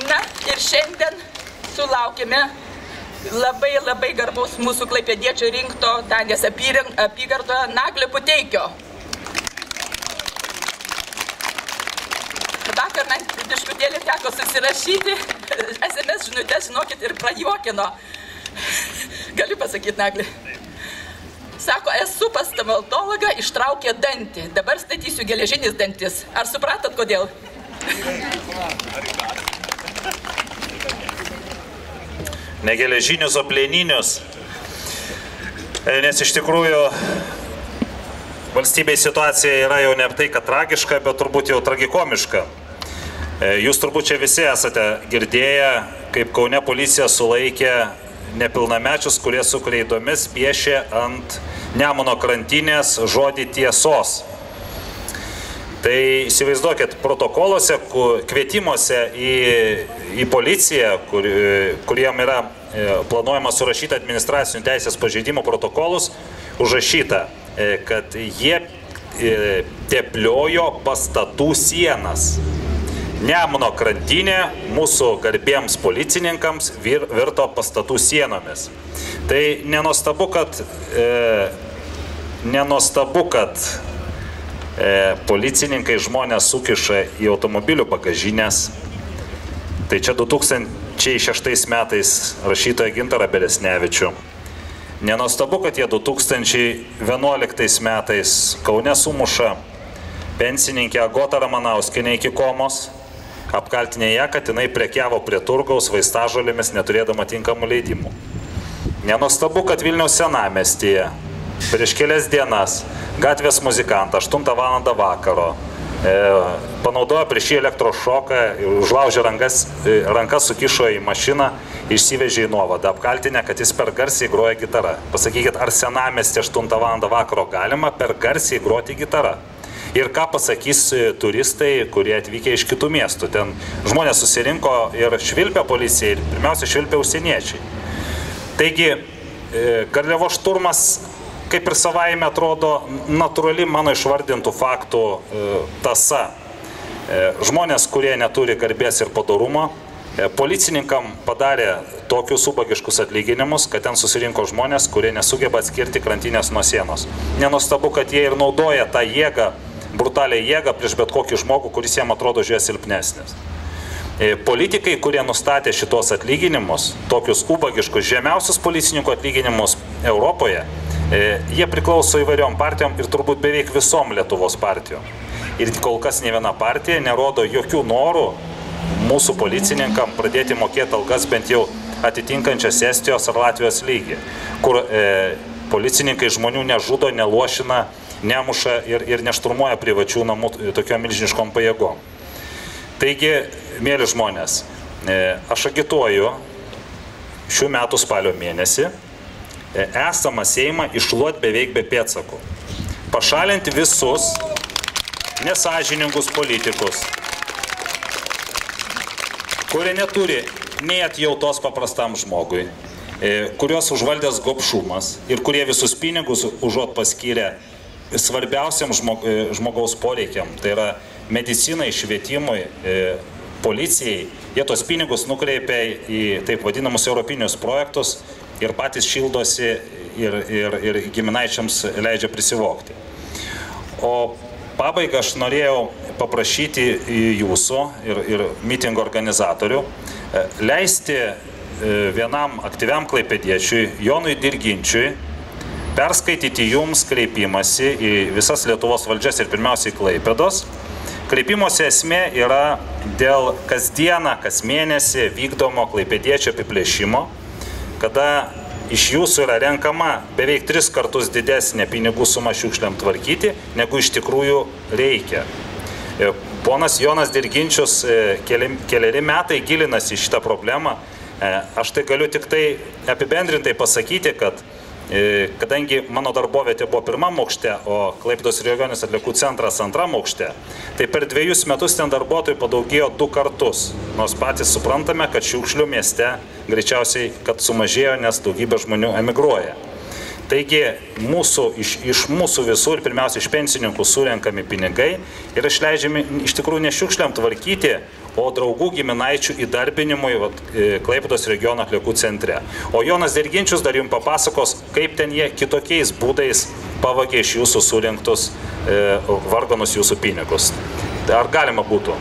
Na ir šiandien sulaukime labai garbaus mūsų klaipėdiečio rinkto Danės apygardoje Naglio Puteikio. Vakar man biškutėlį teko susirašyti, SMS žinutės, žinokit, ir prajuokino. Galiu pasakyti, Nagli. Sako, esu pas stomatologą, ištraukė dantį. Dabar statysiu geležinis dantis. Ar supratot, kodėl? Ne geležinius, o plieninius. Nes iš tikrųjų valstybėje situacija yra jau ne tai, kad tragiška, bet turbūt jau tragikomiška. Jūs turbūt čia visi esate girdėję, kaip Kaune policija sulaikė nepilnamečius, kurie su kreidomis piešė ant Nemuno krantinės žodį tiesos. Tai įsivaizduokit, protokoluose, kvietimuose į policiją, kuriem yra planuojama surašyti administracinių teisės pažeidimų protokolus, užrašyta, kad jie tepliojo pastatų sienas. Nemuno krantinė mūsų garbiems policininkams virto pastatų sienomis. Tai nenuostabu, kad policininkai žmonės sukiša į automobilių bagažinės. Tai čia 2006 metais rašytoja Gintarą Beresnevičių. Nenuostabu, kad jie 2011 metais Kaune sumuša pensininkę Agotą Ramanauskienę iki komos, apkaltinė ją, kad jinai prekiavo prie turgaus vaistažolėmis neturėdama tinkamų leidimų. Nenuostabu, kad Vilniaus senamiestyje prieš kelias dienas gatvės muzikantą 8 val. Vakaro panaudojo prieš jį elektrošoką, užlaužė rankas, sukišo į mašiną, išsivežė į nuovadą, apkaltinę, kad jis per garsiai groja gitarą. Pasakykit, ar senamiestį 8 val. Vakaro galima per garsiai groti gitarą? Ir ką pasakys turistai, kurie atvykę iš kitų miestų. Ten žmonės susirinko ir švilpė policija, ir pirmiausia švilpė užsieniečiai. Taigi, Garliavos šturmas, kaip ir savaime atrodo, natūrali mano išvardintų faktų tąsa. Žmonės, kurie neturi garbės ir padorumo, policininkam padarė tokius ubagiškus atlyginimus, kad ten susirinko žmonės, kurie nesugeba atskirti krantinės nuo sienos. Nenuostabu, kad jie ir naudoja tą jėgą, brutalią jėgą prieš bet kokį žmogų, kuris jam atrodo žiūrė silpnesnis. Politikai, kurie nustatė šitos atlyginimus, tokius ubagiškus žemiausius policininkų atlyginimus Europoje, jie priklauso įvairiom partijom ir turbūt beveik visom Lietuvos partijom. Ir kol kas ne viena partija nerodo jokių norų mūsų policininkam pradėti mokėti algas bent jau atitinkančias Estijos ar Latvijos lygį, kur policininkai žmonių nežudo, nelošina, nemuša ir nešturmuoja privačių namų tokiom milžiniškom pajėgom. Taigi, mėly žmonės, aš agituoju šių metų spalio mėnesį esamą Seimą iššluoti beveik be pėdsakų. Pašalinti visus nesąžiningus politikus, kurie neturi nei atjautos paprastam žmogui, kurios užvaldęs gobšumas ir kurie visus pinigus užuot paskyrę svarbiausiam žmogaus poreikiam, tai yra medicinai, švietimui, policijai, jie tos pinigus nukreipia į taip vadinamus europinius projektus ir patys šildosi ir giminaičiams leidžia prisivokti. O pabaigą aš norėjau paprašyti jūsų ir mitingo organizatorių leisti vienam aktyviam klaipėdiečiui, Jonui Dirginčiui, perskaityti jums kreipimąsi į visas Lietuvos valdžias ir pirmiausiai Klaipėdos. Kreipimosi esmė yra dėl kasdieną, kas mėnesį vykdomo klaipėdiečio apiplėšimo, kada iš jūsų yra renkama beveik 3 kartus didesnė pinigų suma šiukšliam tvarkyti, negu iš tikrųjų reikia. Ponas Jonas Dirginčius keleri metai gilinasi į šitą problemą. Aš tai galiu tik tai apibendrintai pasakyti, kad kadangi mano darbovietė buvo 1. aukšte, o Klaipėdos regioninis atliekų centras 2. aukšte, tai per 2 metus ten darbuotojų padaugėjo 2 kartus. Nors patys suprantame, kad šiukšlių mieste greičiausiai, kad sumažėjo, nes daugybė žmonių emigruoja. Taigi iš mūsų visų ir pirmiausia iš pensininkų surenkami pinigai ir išleidžiami iš tikrųjų ne šiukšliam tvarkyti, o draugų giminaičių įdarbinimui Klaipėdos regiono atliekų centre. O Jonas Derginčius dar jums papasakos, kaip ten jie kitokiais būdais pavagė iš jūsų surinktus varganus jūsų pinigus. Ar galima būtų?